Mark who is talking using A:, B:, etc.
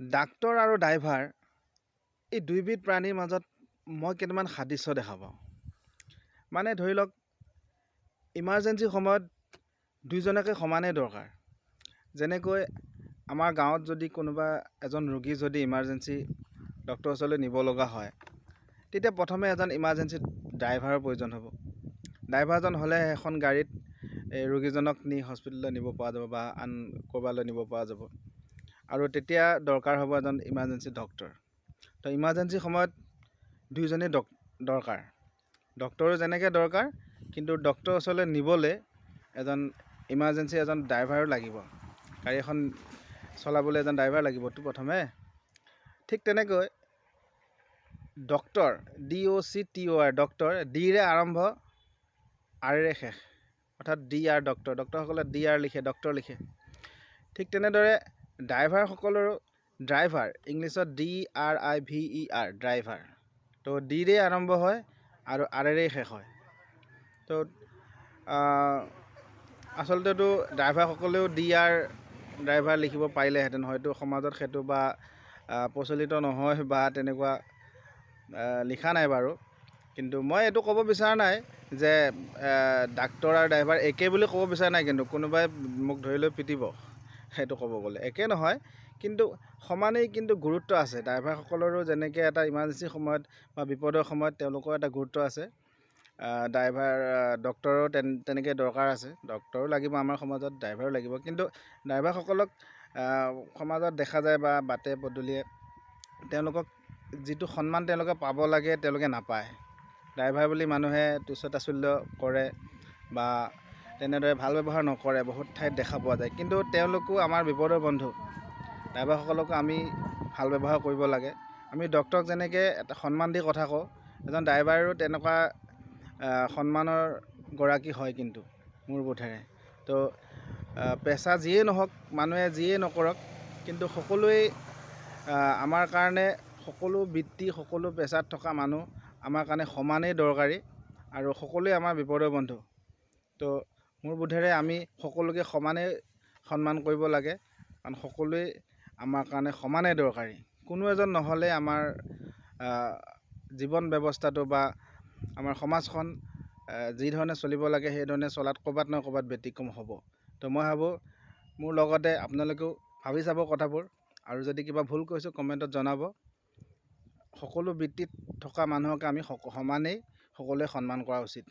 A: Doctor আৰু driver এই দুইবিধ প্ৰাণীৰ মাজত মই কেইটামান সাদৃশ্য দেখা পাওঁ। মানে ধৰি লওক ইমাৰ্জেঞ্চি সময়ত দুইজনকে সমানেই দৰকাৰ। যেনেকৈ আমাৰ গাঁৱত যদি কোনোবা এজন ৰোগী যদি ইমাৰ্জেঞ্চি ডক্টৰৰ ওচৰলৈ নিব লগা হয়, তেতিয়া প্ৰথমে এজন ইমাৰ্জেঞ্চি ড্ৰাইভাৰৰ প্ৰয়োজন হ'ব। ড্ৰাইভাৰজন হ'লে এখন গাড়ীত এই ৰোগীজনক নি হস্পিটেললৈ নিব পৰা যাব বা আন ক'ৰবালৈ নিব পৰা যাব। আৰু তেতিয়া দৰকাৰ হ'ব এজন ইমাৰ্জেঞ্চি ডক্তৰ। তো ইমাৰ্জেঞ্চি সময়ত দুইজনেই দৰকাৰ। ডক্তৰো যেনেকৈ দৰকাৰ, কিন্তু ডক্তৰৰ ওচৰলৈ নিবলৈ এজন ইমাৰ্জেঞ্চি এজন ড্ৰাইভাৰো লাগিব। গাড়ী এখন চলাবলৈ এজন ড্ৰাইভাৰ লাগিবতো প্ৰথমে। ঠিক তেনেকৈ ডক্তৰ DOCTOR ডক্তৰ ডিৰে আৰম্ভ আৰেৰে শেষ, অৰ্থাৎ DR ডক্তৰ। ডক্তৰসকলে DR লিখে, ডক্তৰ লিখে। ঠিক তেনেদৰে ড্ৰাইভাৰসকলৰো ড্ৰাইভাৰ ইংলিছত DRIVER ড্ৰাইভাৰ। তো ডিৰে আৰম্ভ হয় আৰু আৰেৰেই শেষ হয়। তো আচলতেতো ড্ৰাইভাৰসকলেও DR ড্ৰাইভাৰ লিখিব পাৰিলেহেঁতেন, হয়তো সমাজত সেইটো বা প্ৰচলিত নহয় বা তেনেকুৱা লিখা নাই বাৰু। কিন্তু মই এইটো ক'ব বিচৰা নাই যে ডাক্তৰ আৰু ড্ৰাইভাৰ একে বুলি ক'ব বিচৰা নাই, কিন্তু কোনোবাই মোক ধৰি লৈ পিটিব সেইটো ক'ব গ'লে। একে নহয়, কিন্তু সমানেই কিন্তু গুৰুত্ব আছে। ড্ৰাইভাৰসকলৰো যেনেকৈ এটা ইমাৰ্জেঞ্চি সময়ত বা বিপদৰ সময়ত তেওঁলোকৰ এটা গুৰুত্ব আছে, ডক্তৰো তেনেকৈ দৰকাৰ আছে। ডক্তৰো লাগিব আমাৰ সমাজত, ড্ৰাইভাৰো লাগিব। কিন্তু ড্ৰাইভাৰসকলক সমাজত দেখা যায় বা বাটে পদূলিয়ে তেওঁলোকক যিটো সন্মান তেওঁলোকে পাব লাগে তেওঁলোকে নাপায়। ড্ৰাইভাৰ বুলি মানুহে তুচ্ছ তাচ্ছিল্য কৰে বা তেনেদৰে ভাল ব্যৱহাৰ নকৰে, বহুত ঠাইত দেখা পোৱা যায়। কিন্তু তেওঁলোকো আমাৰ বিপদৰ বন্ধু। ড্ৰাইভাৰসকলকো আমি ভাল ব্যৱহাৰ কৰিব লাগে। আমি ডক্তৰক যেনেকৈ এটা সন্মান দি কথা কওঁ, এজন ড্ৰাইভাৰো তেনেকুৱা সন্মানৰ গৰাকী হয় কিন্তু মোৰ বোধেৰে। তো পেচা যিয়েই নহওক, মানুহে যিয়েই নকৰক, কিন্তু সকলোৱেই আমাৰ কাৰণে, সকলো বৃত্তি সকলো পেচাত থকা মানুহ আমাৰ কাৰণে সমানেই দৰকাৰী আৰু সকলোৱে আমাৰ বিপদৰ বন্ধু। তো মোৰ বোধেৰে আমি সকলোকে সমানেই সন্মান কৰিব লাগে, কাৰণ সকলোৱেই আমাৰ কাৰণে সমানেই দৰকাৰী। কোনো এজন নহ'লে আমাৰ জীৱন ব্যৱস্থাটো বা আমাৰ সমাজখন যি ধৰণে চলিব লাগে সেইধৰণে চলাত ক'ৰবাত নহয় ক'ৰবাত ব্যতিক্ৰম হ'ব। তো মই ভাবোঁ মোৰ লগতে আপোনালোকেও ভাবি চাব কথাবোৰ, আৰু যদি কিবা ভুল কৈছোঁ কমেণ্টত জনাব। সকলো বৃত্তিত থকা মানুহকে আমি সমানেই সকলোৱে সন্মান কৰা উচিত।